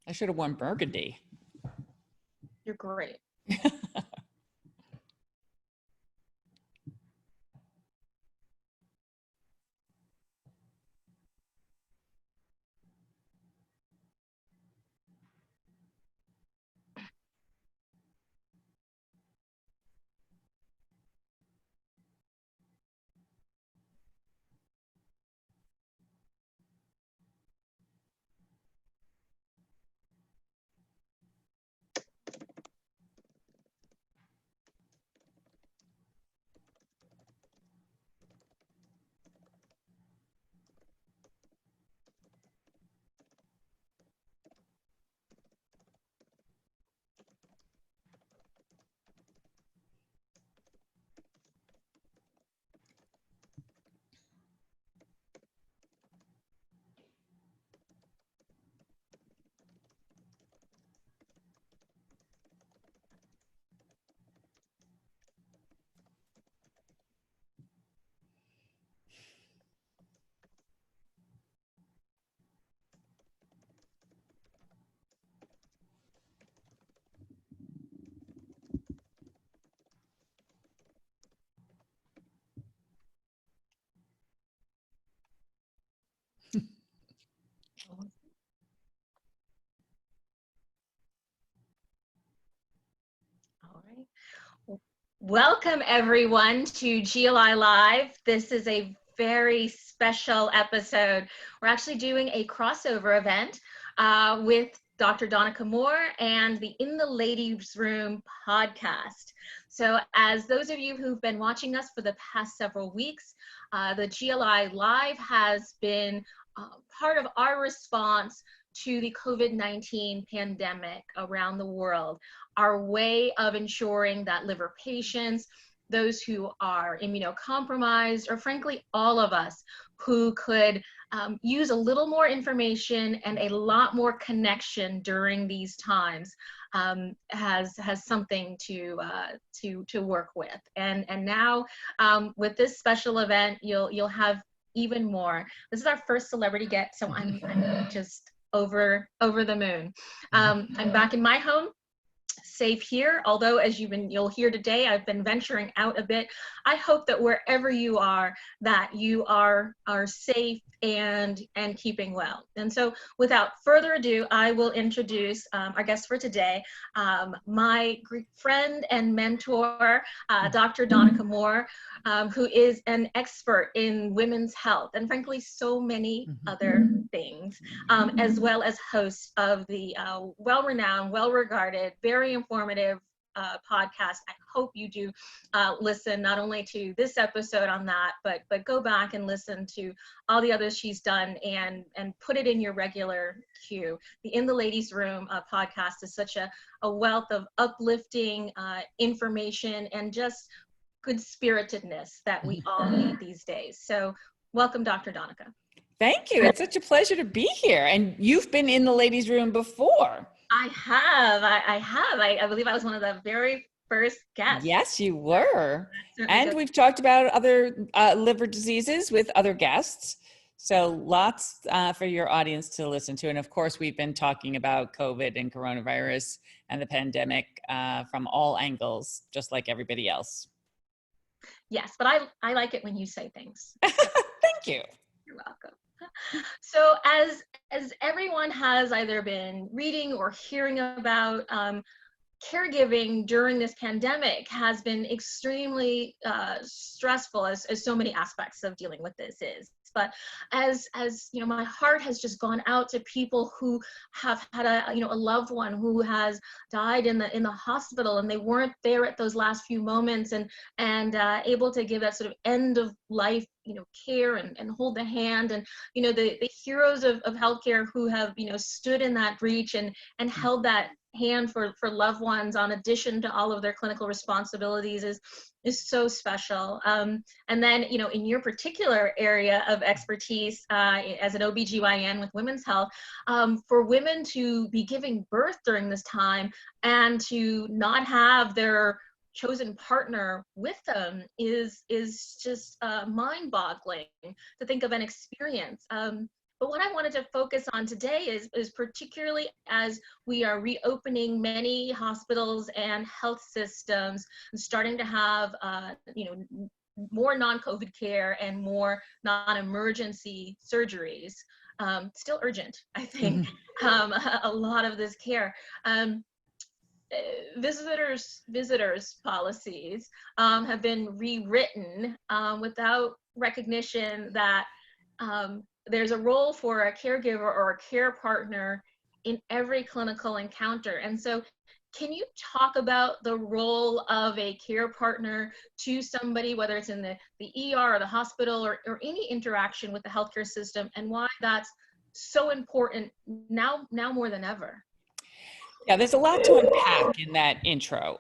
I should have worn burgundy. You're great. All right. Welcome everyone to GLI Live. This is a very special episode. We're actually doing a crossover event with Dr. Donnica Moore and the In the Ladies Room podcast. So as those of you who've been watching us for the past several weeks, the GLI Live has been part of our response to the COVID-19 pandemic around the world. Our way of ensuring that liver patients, those who are immunocompromised, or frankly, all of us who could use a little more information and a lot more connection during these times, has something to work with. And now with this special event, you'll have even more. This is our first celebrity get, so I'm just over the moon. I'm back in my home, safe here, although as you'll hear today, I've been venturing out a bit. I hope that wherever you are, that you are safe and keeping well. And so without further ado, I will introduce our guest for today, my great friend and mentor, Dr. Donnica Moore, who is an expert in women's health and frankly so many other things, as well as host of the well-renowned, well-regarded, very informative podcast. I hope you do listen not only to this episode on that, but go back and listen to all the others she's done and put it in your regular queue. The In the Ladies Room podcast is such a wealth of uplifting information and just good spiritedness that we all need these days. So welcome, Dr. Donnica. Thank you. It's such a pleasure to be here. And you've been in the ladies' room before. I have. I believe I was one of the very first guests. Yes, you were. And we've talked about other liver diseases with other guests. So lots for your audience to listen to. And of course, we've been talking about COVID and coronavirus and the pandemic from all angles, just like everybody else. Yes, but I like it when you say things. Thank you. You're welcome. So as everyone has either been reading or hearing about, caregiving during this pandemic has been extremely stressful, as so many aspects of dealing with this is. But as you know, my heart has just gone out to people who have had a loved one who has died in the hospital, and they weren't there at those last few moments and able to give that sort of end of life care and hold the hand, and the heroes of healthcare who have stood in that breach and held that hand for loved ones, on addition to all of their clinical responsibilities, is so special. And then in your particular area of expertise as an OBGYN with women's health, for women to be giving birth during this time and to not have their chosen partner with them is just mind-boggling to think of an experience. But what I wanted to focus on today is particularly as we are reopening many hospitals and health systems and starting to have, more non-COVID care and more non-emergency surgeries. Still urgent, I think, a lot of this care. Visitors policies have been rewritten without recognition that there's a role for a caregiver or a care partner in every clinical encounter. And so can you talk about the role of a care partner to somebody, whether it's in the ER or the hospital or any interaction with the healthcare system, and why that's so important now more than ever? Yeah, there's a lot to unpack in that intro.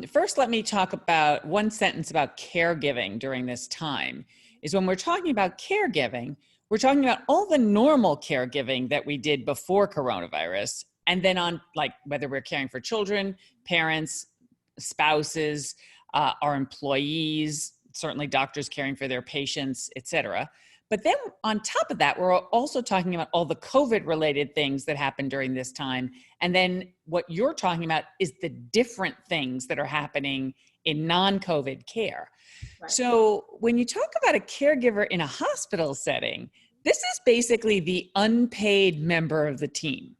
First, let me talk about one sentence about caregiving during this time. Is when we're talking about caregiving, we're talking about all the normal caregiving that we did before coronavirus, and then on, like, whether we're caring for children, parents, spouses, our employees, certainly doctors caring for their patients, et cetera. But then on top of that, we're also talking about all the COVID-related things that happened during this time. And then what you're talking about is the different things that are happening in non-COVID care. Right. So when you talk about a caregiver in a hospital setting, this is basically the unpaid member of the team.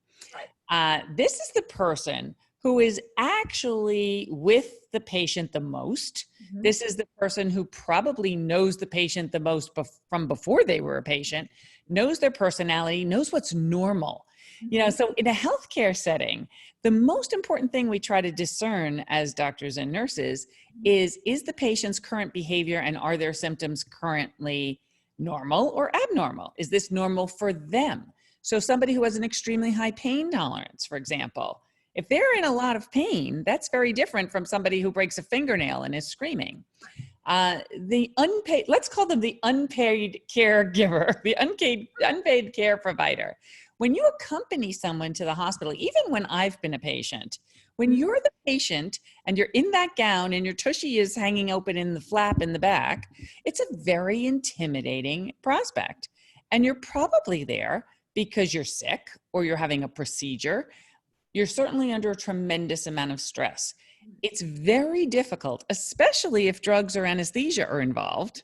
Right. This is the person who is actually with the patient the most. Mm-hmm. This is the person who probably knows the patient the most from before they were a patient, knows their personality, knows what's normal. Mm-hmm. So in a healthcare setting, the most important thing we try to discern as doctors and nurses is the patient's current behavior and are their symptoms currently normal or abnormal? Is this normal for them? So somebody who has an extremely high pain tolerance, for example, if they're in a lot of pain, that's very different from somebody who breaks a fingernail and is screaming. The unpaid, let's call them the unpaid caregiver, the unpaid care provider. When you accompany someone to the hospital, even when I've been a patient, when you're the patient and you're in that gown and your tushy is hanging open in the flap in the back, it's a very intimidating prospect. And you're probably there because you're sick or you're having a procedure. You're certainly under a tremendous amount of stress. It's very difficult, especially if drugs or anesthesia are involved.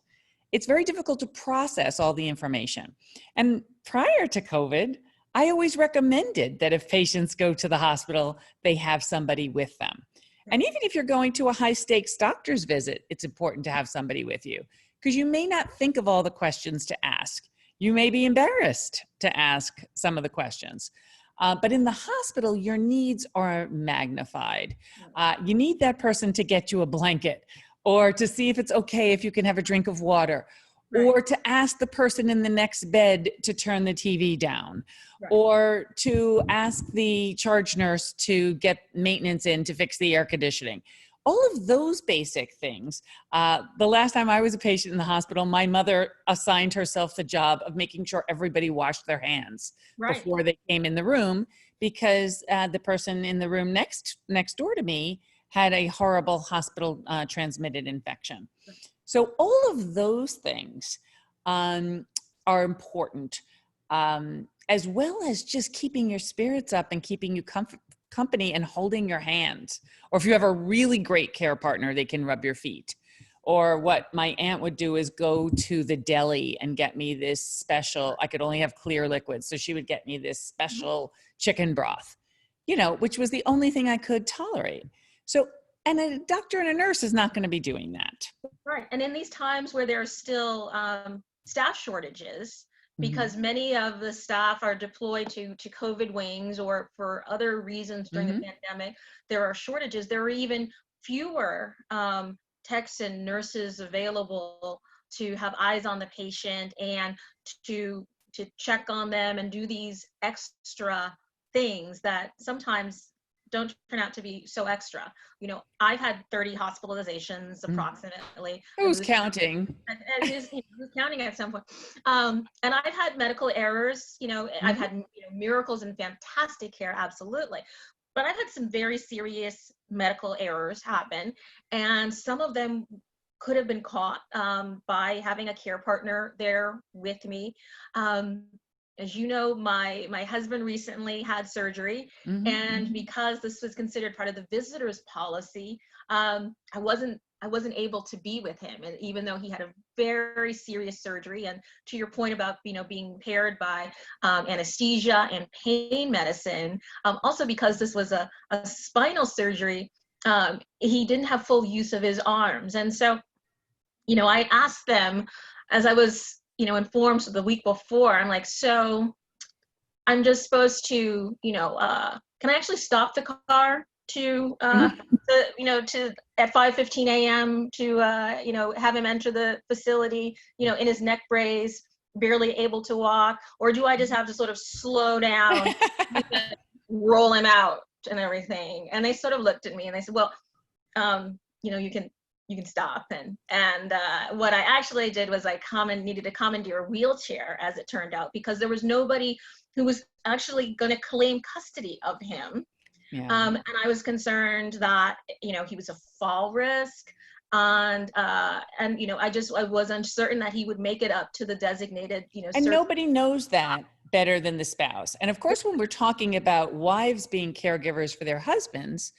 It's very difficult to process all the information. And prior to COVID, I always recommended that if patients go to the hospital, they have somebody with them. And even if you're going to a high stakes doctor's visit, it's important to have somebody with you because you may not think of all the questions to ask. You may be embarrassed to ask some of the questions. But in the hospital, your needs are magnified. You need that person to get you a blanket or to see if it's okay if you can have a drink of water, right, or to ask the person in the next bed to turn the TV down, right, or to ask the charge nurse to get maintenance in to fix the air conditioning. All of those basic things. The last time I was a patient in the hospital, my mother assigned herself the job of making sure everybody washed their hands, right, before they came in the room because the person in the room next door to me had a horrible hospital transmitted infection. So all of those things are important, as well as just keeping your spirits up and keeping you company and holding your hand. Or if you have a really great care partner, they can rub your feet. Or what my aunt would do is go to the deli and get me this special, I could only have clear liquids, so she would get me this special chicken broth, which was the only thing I could tolerate. So, and a doctor and a nurse is not going to be doing that. Right, and in these times where there's still staff shortages, because many of the staff are deployed to COVID wings or for other reasons during the pandemic, there are shortages. There are even fewer techs and nurses available to have eyes on the patient and to check on them and do these extra things that sometimes don't turn out to be so extra. I've had 30 hospitalizations approximately. Who's counting? Who's counting at some point? And I've had medical errors, I've had miracles and fantastic care, absolutely. But I've had some very serious medical errors happen. And some of them could have been caught by having a care partner there with me. as you know, my husband recently had surgery, and because this was considered part of the visitor's policy, I wasn't able to be with him, and even though he had a very serious surgery. And to your point about being paired by anesthesia and pain medicine, also because this was a spinal surgery, he didn't have full use of his arms. And so I asked them, as I was informed the week before, I'm like, so I'm just supposed to can I actually stop the car to at 5:15 a.m. to have him enter the facility in his neck brace, barely able to walk, or do I just have to sort of slow down, roll him out and everything? And they sort of looked at me and they said, well, you can stop. And what I actually did was I needed to commandeer a wheelchair, as it turned out, because there was nobody who was actually going to claim custody of him. Yeah. And I was concerned that, he was a fall risk, and I was uncertain that he would make it up to the designated, and nobody knows that better than the spouse. And of course, when we're talking about wives being caregivers for their husbands,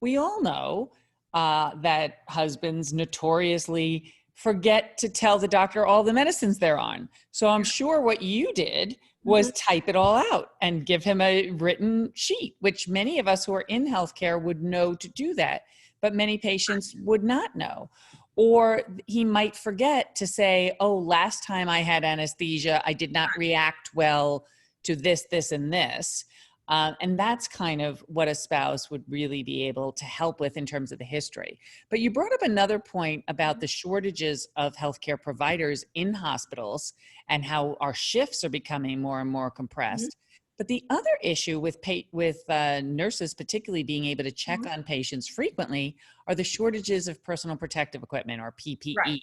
we all know that husbands notoriously forget to tell the doctor all the medicines they're on. So I'm sure what you did was type it all out and give him a written sheet, which many of us who are in healthcare would know to do that, but many patients would not know. Or he might forget to say, oh, last time I had anesthesia, I did not react well to this, this, and this. And that's kind of what a spouse would really be able to help with in terms of the history. But you brought up another point about the shortages of healthcare providers in hospitals and how our shifts are becoming more and more compressed. But the other issue with nurses, particularly being able to check on patients frequently, are the shortages of personal protective equipment, or PPE,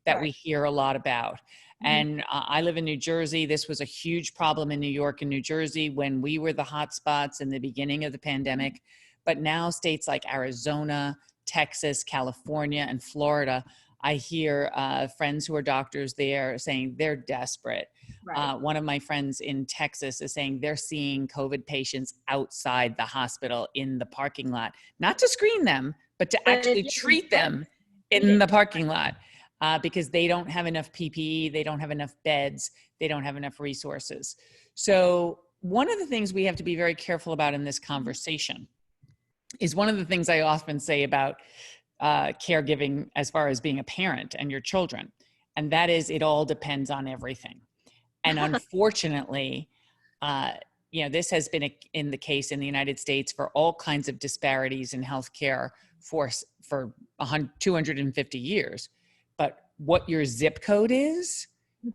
that we hear a lot about. And I live in New Jersey. This was a huge problem in New York and New Jersey when we were the hot spots in the beginning of the pandemic. But now states like Arizona, Texas, California, and Florida, I hear friends who are doctors there saying they're desperate. One of my friends in Texas is saying they're seeing COVID patients outside the hospital in the parking lot, not to screen them, but to actually treat them in the parking lot. Because they don't have enough PPE, they don't have enough beds, they don't have enough resources. So one of the things we have to be very careful about in this conversation is one of the things I often say about caregiving as far as being a parent and your children, and that is it all depends on everything. And unfortunately, this has been in the case in the United States for all kinds of disparities in healthcare for 250 years. But what your zip code is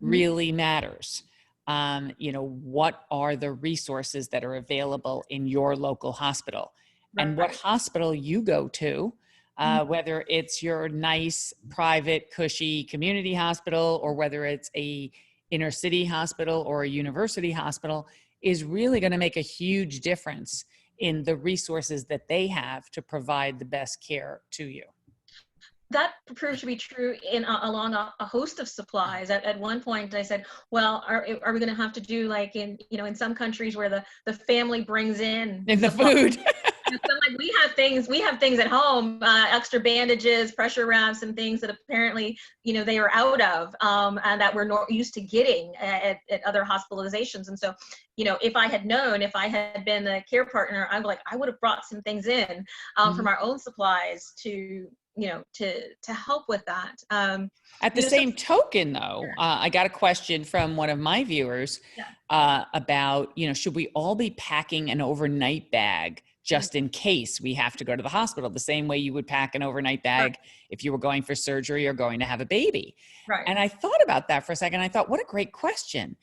really matters. What are the resources that are available in your local hospital? And what hospital you go to, whether it's your nice, private, cushy community hospital, or whether it's a inner city hospital or a university hospital, is really going to make a huge difference in the resources that they have to provide the best care to you. That proved to be true along a host of supplies. At one point, I said, "Well, are we going to have to do like in some countries where the family brings in the food?" So like we have things at home, extra bandages, pressure wraps, and things that apparently they are out of, and that we're not used to getting at other hospitalizations. And so, if I had known, if I had been the care partner, I would have brought some things in from our own supplies to help with that. At the same token, though, I got a question from one of my viewers about, should we all be packing an overnight bag just in case we have to go to the hospital, the same way you would pack an overnight bag if you were going for surgery or going to have a baby? And I thought about that for a second. I thought, what a great question.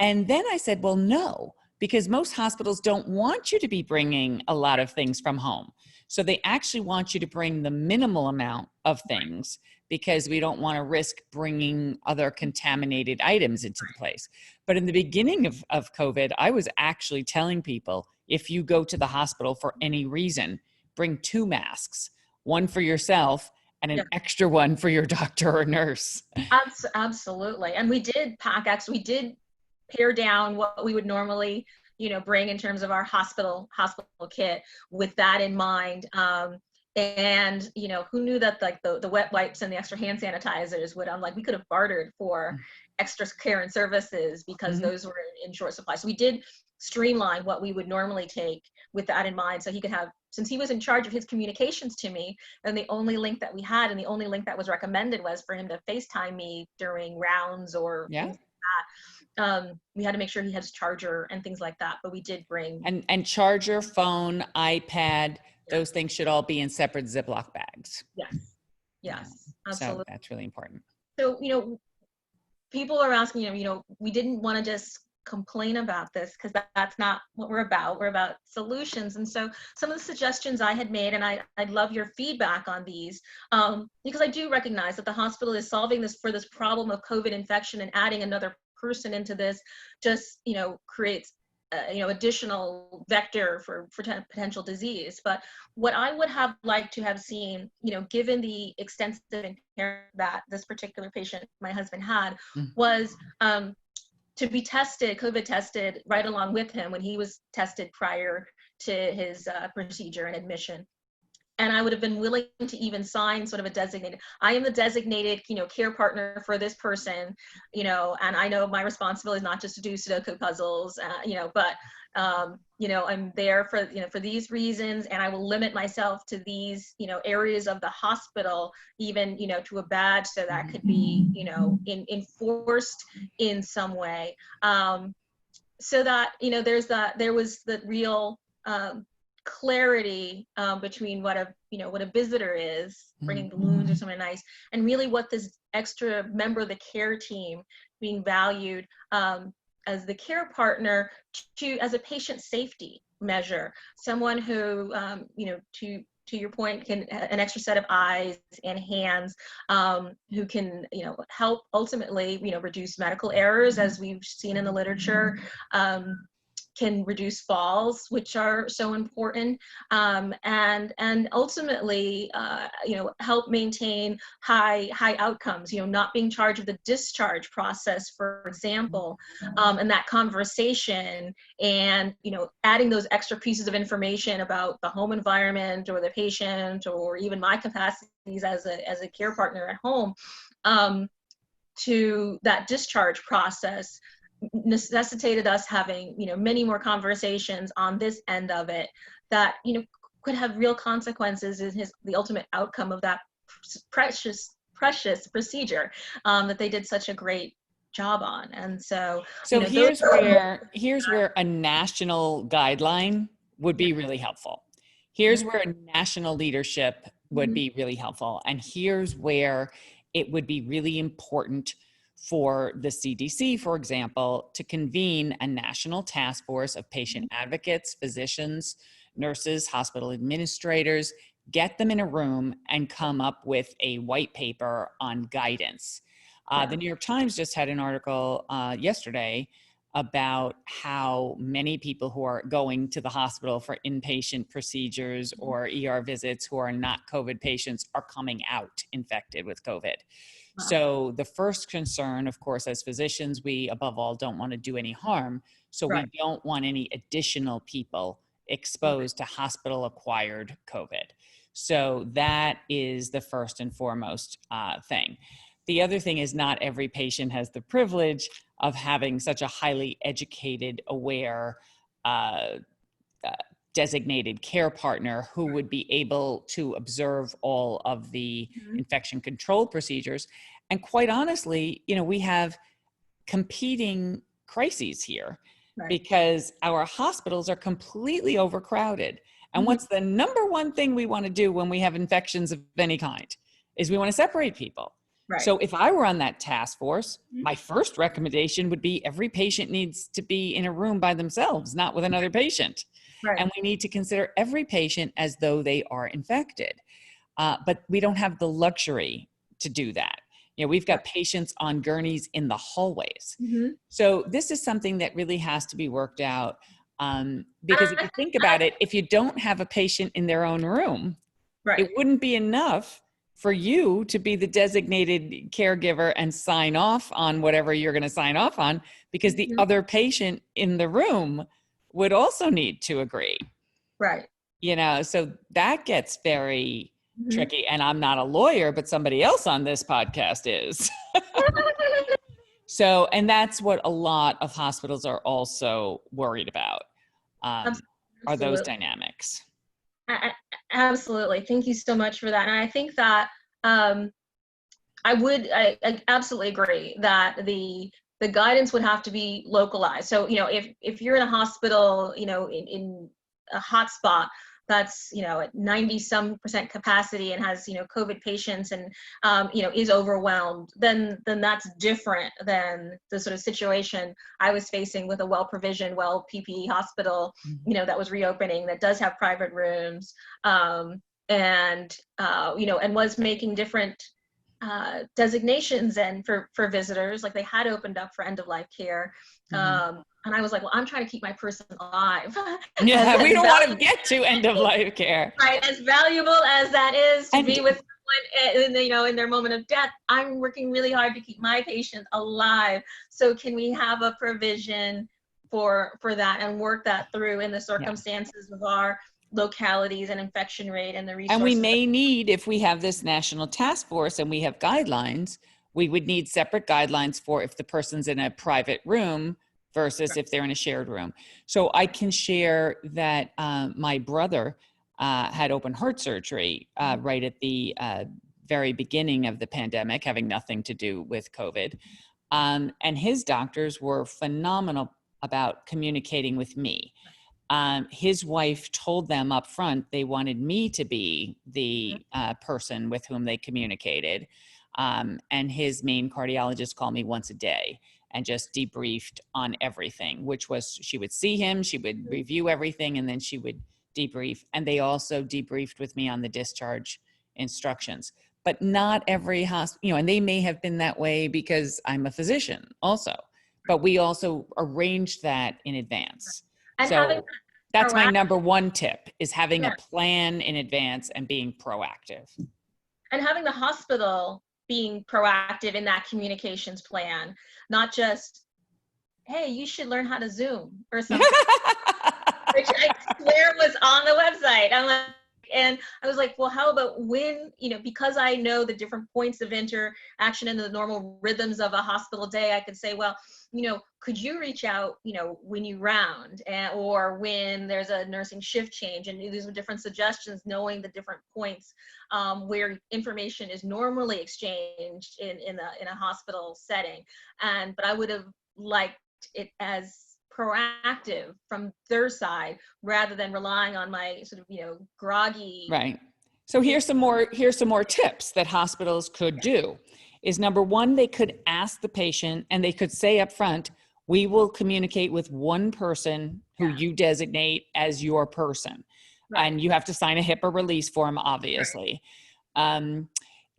And then I said, well, no, because most hospitals don't want you to be bringing a lot of things from home. So they actually want you to bring the minimal amount of things because we don't want to risk bringing other contaminated items into the place. But in the beginning of COVID, I was actually telling people, if you go to the hospital for any reason, bring 2 masks, one for yourself and an extra one for your doctor or nurse. Absolutely. And we did pack, actually, we did pare down what we would normally, bring in terms of our hospital kit with that in mind. And who knew that like the wet wipes and the extra hand sanitizers would, we could have bartered for extra care and services because those were in short supply. So we did streamline what we would normally take with that in mind. So he could have, since he was in charge of his communications to me, and the only link that we had and the only link that was recommended was for him to FaceTime me during rounds or things like that. We had to make sure he had his charger and things like that, but we did bring. And charger, phone, iPad, those things should all be in separate Ziploc bags. Yes, absolutely. So that's really important. So, people are asking, we didn't want to just complain about this because that's not what we're about. We're about solutions. And so some of the suggestions I had made, and I'd love your feedback on these, because I do recognize that the hospital is solving this problem of COVID infection, and adding another person into this just, creates additional vector for potential disease. But what I would have liked to have seen, given the extensive care that this particular patient, my husband, had, was to be tested, COVID tested right along with him when he was tested prior to his procedure and admission. And I would have been willing to even sign sort of a designated, I am the designated, care partner for this person, and I know my responsibility is not just to do Sudoku puzzles, but, I'm there for these reasons, and I will limit myself to these, areas of the hospital, even, to a badge, so that could be, enforced in some way. So that, there was the real, clarity between what a visitor is, bringing balloons or something nice, and really what this extra member of the care team being valued as the care partner as a patient safety measure, someone who to your point, can an extra set of eyes and hands, who can help ultimately reduce medical errors, as we've seen in the literature, can reduce falls, which are so important, and ultimately, help maintain high outcomes. Not being charged with the discharge process, for example, and that conversation, and adding those extra pieces of information about the home environment or the patient, or even my capacities as a care partner at home, to that discharge process, necessitated us having many more conversations on this end of it that could have real consequences in the ultimate outcome of that precious procedure that they did such a great job on. And so here's where a national guideline would be really helpful. Here's where a national leadership would be really helpful, and here's where it would be really important for the CDC, for example, to convene a national task force of patient advocates, physicians, nurses, hospital administrators, get them in a room and come up with a white paper on guidance. The New York Times just had an article yesterday about how many people who are going to the hospital for inpatient procedures or ER visits who are not COVID patients are coming out infected with COVID. So the first concern, of course, as physicians, we above all don't want to do any harm. So we don't want any additional people exposed to hospital-acquired COVID. So that is the first and foremost thing. The other thing is not every patient has the privilege of having such a highly educated, aware, designated care partner who would be able to observe all of the infection control procedures. And quite honestly, we have competing crises here because our hospitals are completely overcrowded. And what's the number one thing we want to do when we have infections of any kind is we want to separate people. So if I were on that task force, my first recommendation would be every patient needs to be in a room by themselves, not with another patient. And we need to consider every patient as though they are infected. But we don't have the luxury to do that. We've got patients on gurneys in the hallways. So this is something that really has to be worked out. Because if you think about it, if you don't have a patient in their own room, it wouldn't be enough for you to be the designated caregiver and sign off on whatever you're going to sign off on, because the other patient in the room would also need to agree. Right. So that gets very tricky. And I'm not a lawyer, but somebody else on this podcast is. So, and that's what a lot of hospitals are also worried about, are those dynamics. Absolutely. Thank you so much for that. And I think that I absolutely agree that the guidance would have to be localized. So, if you're in a hospital, in a hotspot that's, at 90% capacity and has, COVID patients and, is overwhelmed, then that's different than the sort of situation I was facing with a well-provisioned, PPE hospital, that was reopening, that does have private rooms, and was making different designations and for visitors, like they had opened up for end-of-life care. And I was like, well, I'm trying to keep my person alive. Yeah, we don't want to get to end-of-life care. Right, as valuable as that is to be with someone, in their moment of death, I'm working really hard to keep my patient alive. So can we have a provision for that and work that through in the circumstances of our localities and infection rate and the resources? And we may need, if we have this national task force and we have guidelines, we would need separate guidelines for if the person's in a private room versus if they're in a shared room. So I can share that my brother had open heart surgery right at the very beginning of the pandemic, having nothing to do with COVID. And his doctors were phenomenal about communicating with me. His wife told them up front they wanted me to be the person with whom they communicated. And his main cardiologist called me once a day and just debriefed on everything, which was she would see him, she would review everything, and then she would debrief. And they also debriefed with me on the discharge instructions. But not every hospital, and they may have been that way because I'm a physician also, but we also arranged that in advance. And so that's my number one tip, is having a plan in advance and being proactive. And having the hospital being proactive in that communications plan, not just, hey, you should learn how to Zoom or something, which I swear was on the website. And I was like, well, how about when, because I know the different points of interaction and the normal rhythms of a hospital day, I could say, well, could you reach out, when you round or when there's a nursing shift change, and these are different suggestions, knowing the different points where information is normally exchanged in a hospital setting. But I would have liked it as proactive from their side rather than relying on my sort of, groggy. Right. So here's some more tips that hospitals could do. Is number one, they could ask the patient and they could say up front, we will communicate with one person who you designate as your person. Right. And you have to sign a HIPAA release form, obviously. Right.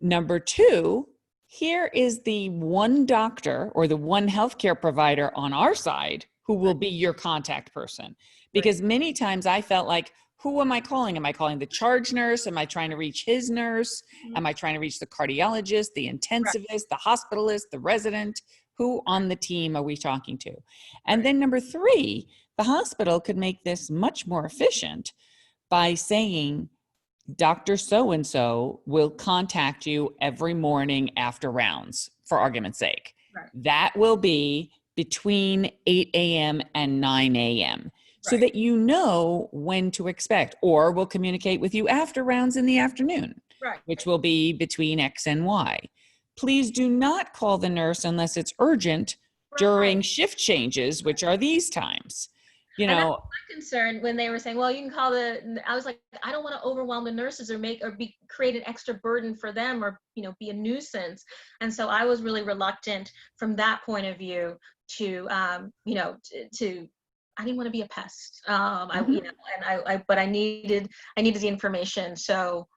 Number two, here is the one doctor or the one healthcare provider on our side who will be your contact person. Because many times I felt like, who am I calling? Am I calling the charge nurse? Am I trying to reach his nurse? Am I trying to reach the cardiologist, the intensivist, the hospitalist, the resident? Who on the team are we talking to? And then number three, the hospital could make this much more efficient by saying, Dr. So-and-so will contact you every morning after rounds, for argument's sake. Right. That will be between 8 a.m. and 9 a.m. so that you know when to expect, or we'll communicate with you after rounds in the afternoon, which will be between X and Y. Please do not call the nurse unless it's urgent during shift changes, which are these times. And that's my concern when they were saying, well, you can call I was like, I don't want to overwhelm the nurses or create an extra burden for them or, be a nuisance. And so I was really reluctant from that point of view to I didn't want to be a pest. But I needed the information. So,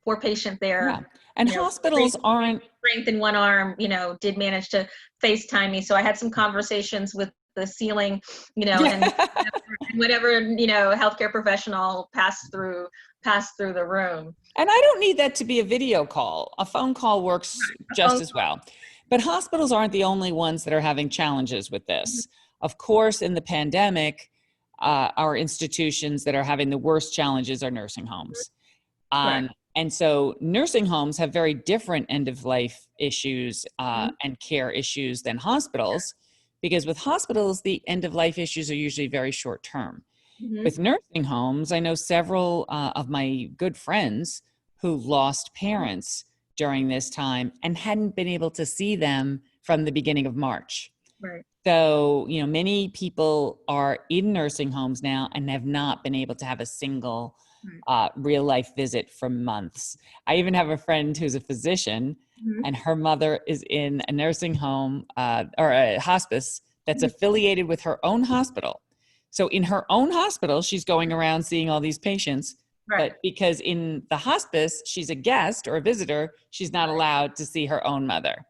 poor patient there. Yeah. And hospitals aren't strength in one arm, did manage to FaceTime me. So I had some conversations with the ceiling, and whatever, healthcare professional passed through pass through the room. And I don't need that to be a video call. A phone call works just as well. But hospitals aren't the only ones that are having challenges with this. Of course, in the pandemic, our institutions that are having the worst challenges are nursing homes. And so nursing homes have very different end-of-life issues and care issues than hospitals, because with hospitals, the end-of-life issues are usually very short-term. With nursing homes, I know several of my good friends who lost parents during this time and hadn't been able to see them from the beginning of March. So, you know, many people are in nursing homes now and have not been able to have a single real life visit for months. I even have a friend who's a physician and her mother is in a nursing home or a hospice that's affiliated with her own hospital. So in her own hospital, she's going around seeing all these patients, but because in the hospice, she's a guest or a visitor, she's not allowed to see her own mother,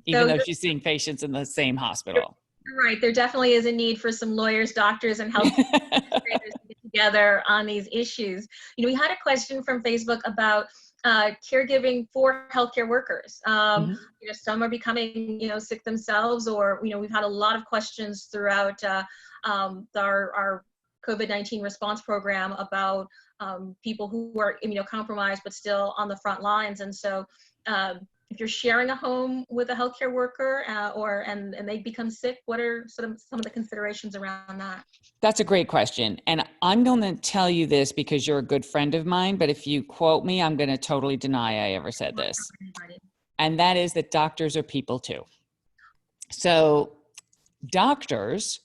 even though she's seeing patients in the same hospital. Right. There definitely is a need for some lawyers, doctors, and health administrators to get together on these issues. You know, we had a question from Facebook about caregiving for healthcare workers. You know, some are becoming, you know, sick themselves, or, you know, we've had a lot of questions throughout our COVID-19 response program about people who are immunocompromised but still on the front lines. And so if you're sharing a home with a healthcare worker and they become sick, what are some of the considerations around that? That's a great question. And I'm going to tell you this because you're a good friend of mine, but if you quote me, I'm going to totally deny I ever said this. And that is that doctors are people too. So doctors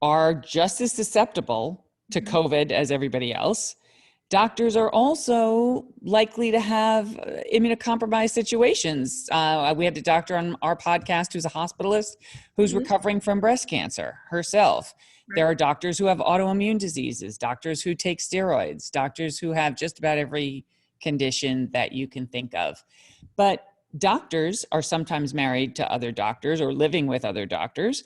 are just as susceptible to COVID as everybody else. Doctors are also likely to have immunocompromised situations. We had a doctor on our podcast who's a hospitalist who's recovering from breast cancer herself. There are doctors who have autoimmune diseases, doctors who take steroids, doctors who have just about every condition that you can think of. But doctors are sometimes married to other doctors or living with other doctors.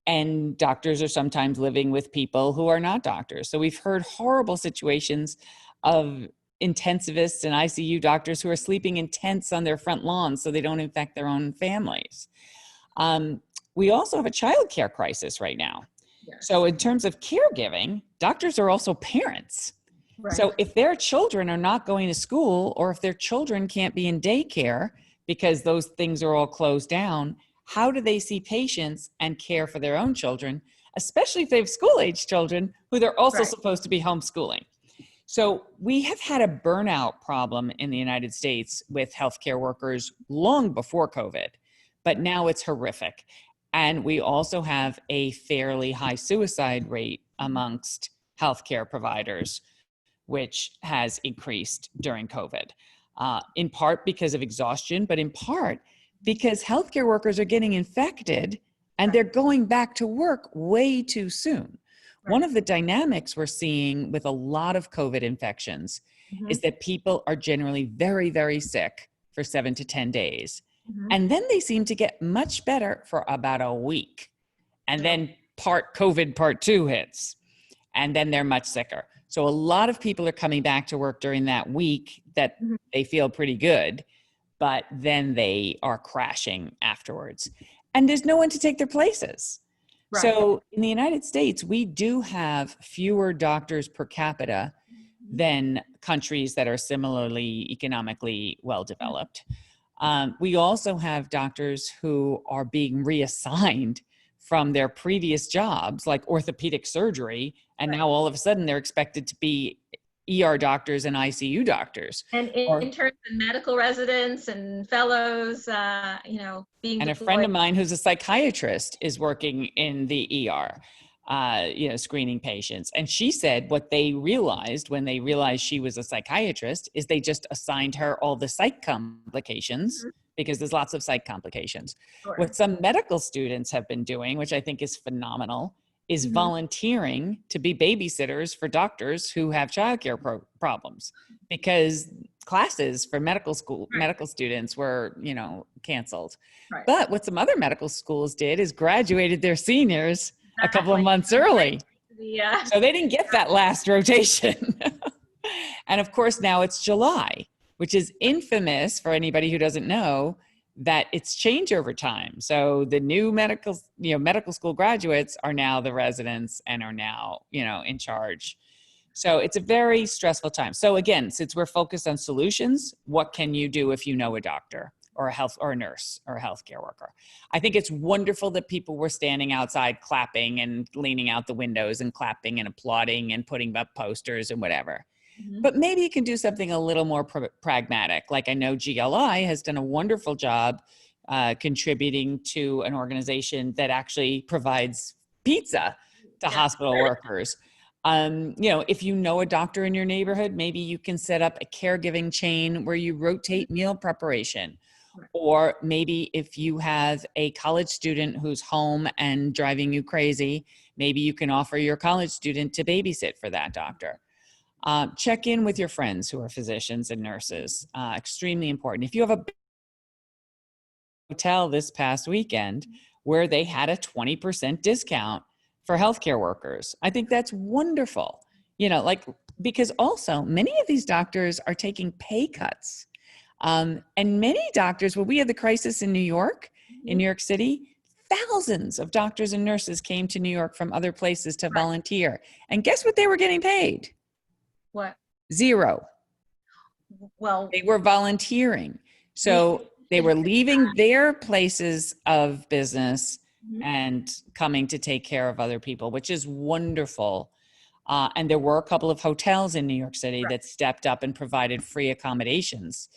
And doctors are sometimes living with people who are not doctors. So we've heard horrible situations of intensivists and ICU doctors who are sleeping in tents on their front lawns so they don't infect their own families. We also have a childcare crisis right now. So in terms of caregiving, doctors are also parents. So if their children are not going to school, or if their children can't be in daycare because those things are all closed down, how do they see patients and care for their own children, especially if they have school-age children who they're also supposed to be homeschooling? So we have had a burnout problem in the United States with healthcare workers long before COVID, but now it's horrific. And we also have a fairly high suicide rate amongst healthcare providers, which has increased during COVID, in part because of exhaustion, but in part because healthcare workers are getting infected and they're going back to work way too soon. One of the dynamics we're seeing with a lot of COVID infections is that people are generally very, very sick for 7 to 10 days. And then they seem to get much better for about a week. And then part COVID part 2 hits. And then they're much sicker. So a lot of people are coming back to work during that week that they feel pretty good, but then they are crashing afterwards. And there's no one to take their places. So in the United States, we do have fewer doctors per capita than countries that are similarly economically well developed. We also have doctors who are being reassigned from their previous jobs, like orthopedic surgery, and now all of a sudden they're expected to be ER doctors and ICU doctors. And interns and medical residents and fellows, being And deployed. A friend of mine who's a psychiatrist is working in the ER, screening patients. And she said what they realized when they realized she was a psychiatrist is they just assigned her all the psych complications because there's lots of psych complications. What some medical students have been doing, which I think is phenomenal, is volunteering to be babysitters for doctors who have childcare problems, because classes for medical students were, canceled. But what some other medical schools did is graduated their seniors a couple of months early. So they didn't get that last rotation. And of course, now it's July, which is infamous for anybody who doesn't know that it's changeover time. So the new medical school graduates are now the residents and are now, in charge. So it's a very stressful time. So again, since we're focused on solutions, what can you do if you know a doctor or a nurse or a healthcare worker? I think it's wonderful that people were standing outside clapping and leaning out the windows and clapping and applauding and putting up posters and whatever. But maybe you can do something a little more pragmatic. Like I know GLI has done a wonderful job contributing to an organization that actually provides pizza to hospital workers. If you know a doctor in your neighborhood, maybe you can set up a caregiving chain where you rotate meal preparation. Or maybe if you have a college student who's home and driving you crazy, maybe you can offer your college student to babysit for that doctor. Check in with your friends who are physicians and nurses. Extremely important. If you have a hotel this past weekend where they had a 20% discount for healthcare workers, I think that's wonderful. Because also many of these doctors are taking pay cuts. And many doctors, when we had the crisis in New York City, thousands of doctors and nurses came to New York from other places to volunteer. And guess what they were getting paid? What? Zero. Well, they were volunteering. So they were leaving their places of business and coming to take care of other people, which is wonderful. And there were a couple of hotels in New York City that stepped up and provided free accommodations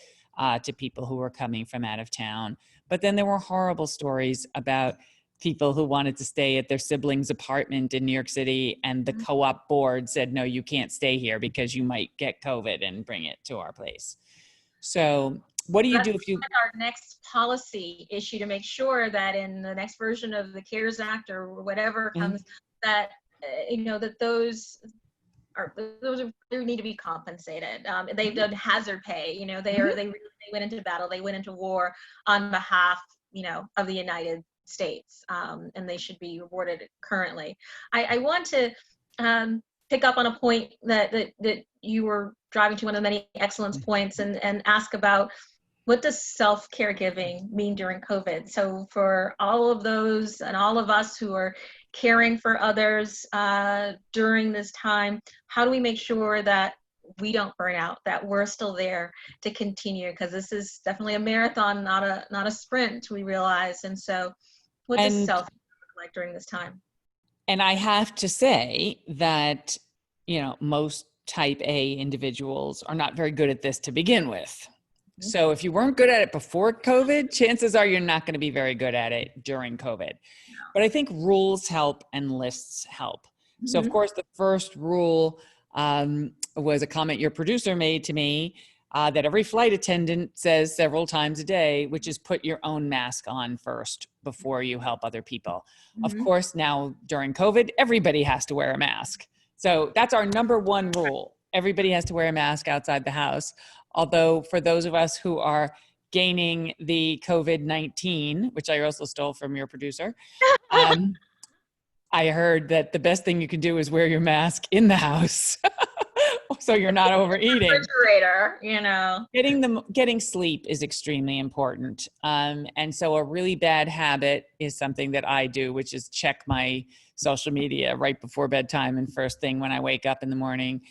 to people who were coming from out of town. But then there were horrible stories about people who wanted to stay at their siblings' apartment in New York City, and the co-op board said, no, you can't stay here because you might get COVID and bring it to our place. So what do you do if you... Our next policy issue to make sure that in the next version of the CARES Act or whatever comes, that, that those they need to be compensated. They've done hazard pay, they went into battle, they went into war on behalf, of the United States, and they should be rewarded currently. I want to pick up on a point that you were driving to, one of the many excellent points, and ask about, what does self-caregiving mean during COVID? So for all of those and all of us who are caring for others during this time, how do we make sure that we don't burn out, that we're still there to continue? Because this is definitely a marathon, not a sprint, we realize. And so what does self-care look like during this time? And I have to say that, most type A individuals are not very good at this to begin with. So if you weren't good at it before COVID, chances are you're not going to be very good at it during COVID. But I think rules help and lists help. So of course, the first rule was a comment your producer made to me that every flight attendant says several times a day, which is put your own mask on first before you help other people. Of course, now during COVID, everybody has to wear a mask. So that's our number one rule. Everybody has to wear a mask outside the house. Although for those of us who are gaining the COVID-19, which I also stole from your producer, I heard that the best thing you can do is wear your mask in the house. So you're not overeating. Refrigerator, Getting sleep is extremely important. And so a really bad habit is something that I do, which is check my social media right before bedtime and first thing when I wake up in the morning.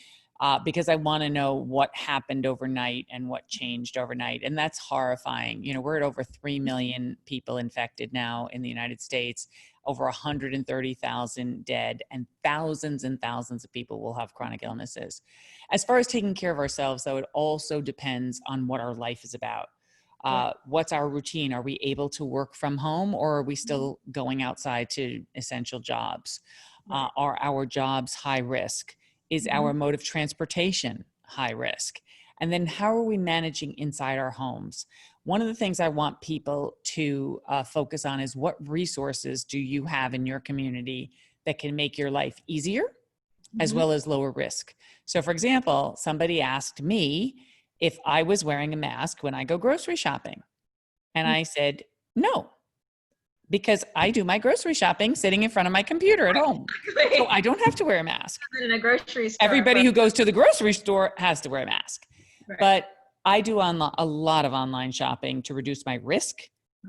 Because I want to know what happened overnight and what changed overnight. And that's horrifying. We're at over 3 million people infected now in the United States, over 130,000 dead, and thousands of people will have chronic illnesses. As far as taking care of ourselves, though, it also depends on what our life is about. What's our routine? Are we able to work from home, or are we still going outside to essential jobs? Are our jobs high risk? Is our mode of transportation high risk? And then how are we managing inside our homes? One of the things I want people to focus on is, what resources do you have in your community that can make your life easier as well as lower risk? So for example, somebody asked me if I was wearing a mask when I go grocery shopping. And I said, no. because I do my grocery shopping sitting in front of my computer at home. So I don't have to wear a mask. In a grocery store. Everybody who goes to the grocery store has to wear a mask. Right. But I do a lot of online shopping to reduce my risk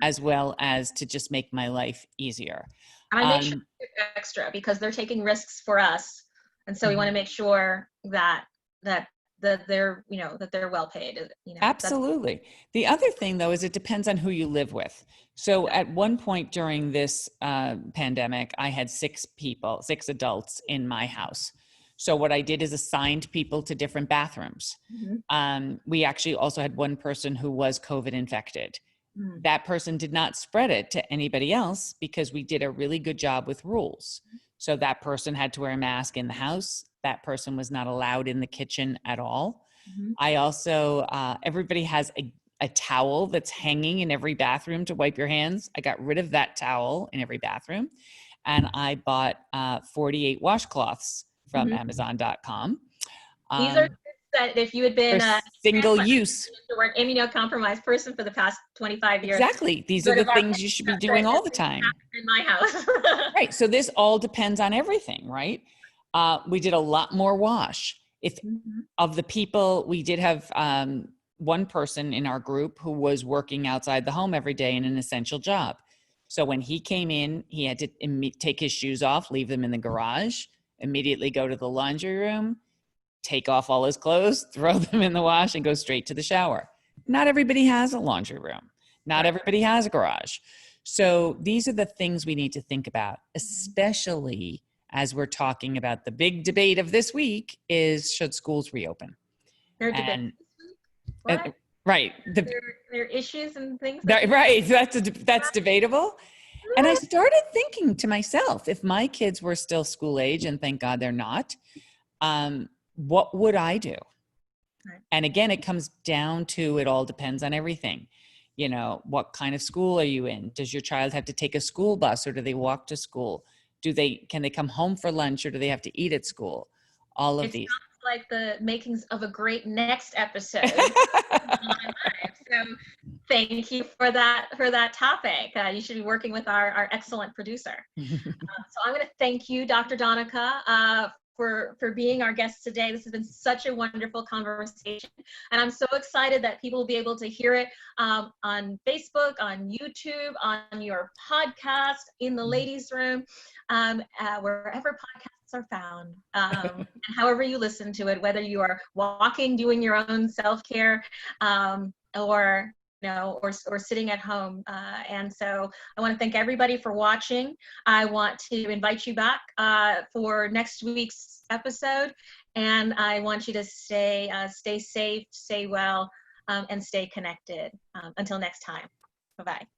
as well as to just make my life easier. And I make sure to do extra because they're taking risks for us. And so we want to make sure that they're, you know, that they're well paid. You know, absolutely. The other thing though, is it depends on who you live with. So at one point during this pandemic, I had 6 adults in my house. So what I did is assigned people to different bathrooms. We actually also had one person who was COVID infected. That person did not spread it to anybody else because we did a really good job with rules. So that person had to wear a mask in the house. That person was not allowed in the kitchen at all. I also, everybody has a towel that's hanging in every bathroom to wipe your hands. I got rid of that towel in every bathroom. And I bought 48 washcloths from Amazon.com. These are that if you had been a single use or an immunocompromised person for the past 25 years. Exactly. These are the things you should be doing all the time. In my house. Right. So this all depends on everything, right? We did a lot more wash. If of the people, we did have one person in our group who was working outside the home every day in an essential job. So when he came in, he had to take his shoes off, leave them in the garage, immediately go to the laundry room, take off all his clothes, throw them in the wash, and go straight to the shower. Not everybody has a laundry room. Not everybody has a garage. So these are the things we need to think about, especially as we're talking about the big debate of this week is, should schools reopen? They're debating this week? Right. There are issues and things. Right. That's debatable. And I started thinking to myself, if my kids were still school age, and thank God they're not, what would I do? Right. And again, it comes down to, it all depends on everything. You know, what kind of school are you in? Does your child have to take a school bus or do they walk to school? Can they come home for lunch or do they have to eat at school? All of these. Sounds like the makings of a great next episode. So thank you for that topic. You should be working with our excellent producer. So I'm going to thank you, Dr. Donnica, for being our guest today. This has been such a wonderful conversation. And I'm so excited that people will be able to hear it on Facebook, on YouTube, on your podcast, in the ladies' room, wherever podcasts are found, and however you listen to it, whether you are walking, doing your own self-care, or sitting at home. And so I want to thank everybody for watching. I want to invite you back for next week's episode. And I want you to stay safe, stay well, and stay connected. Until next time. Bye-bye.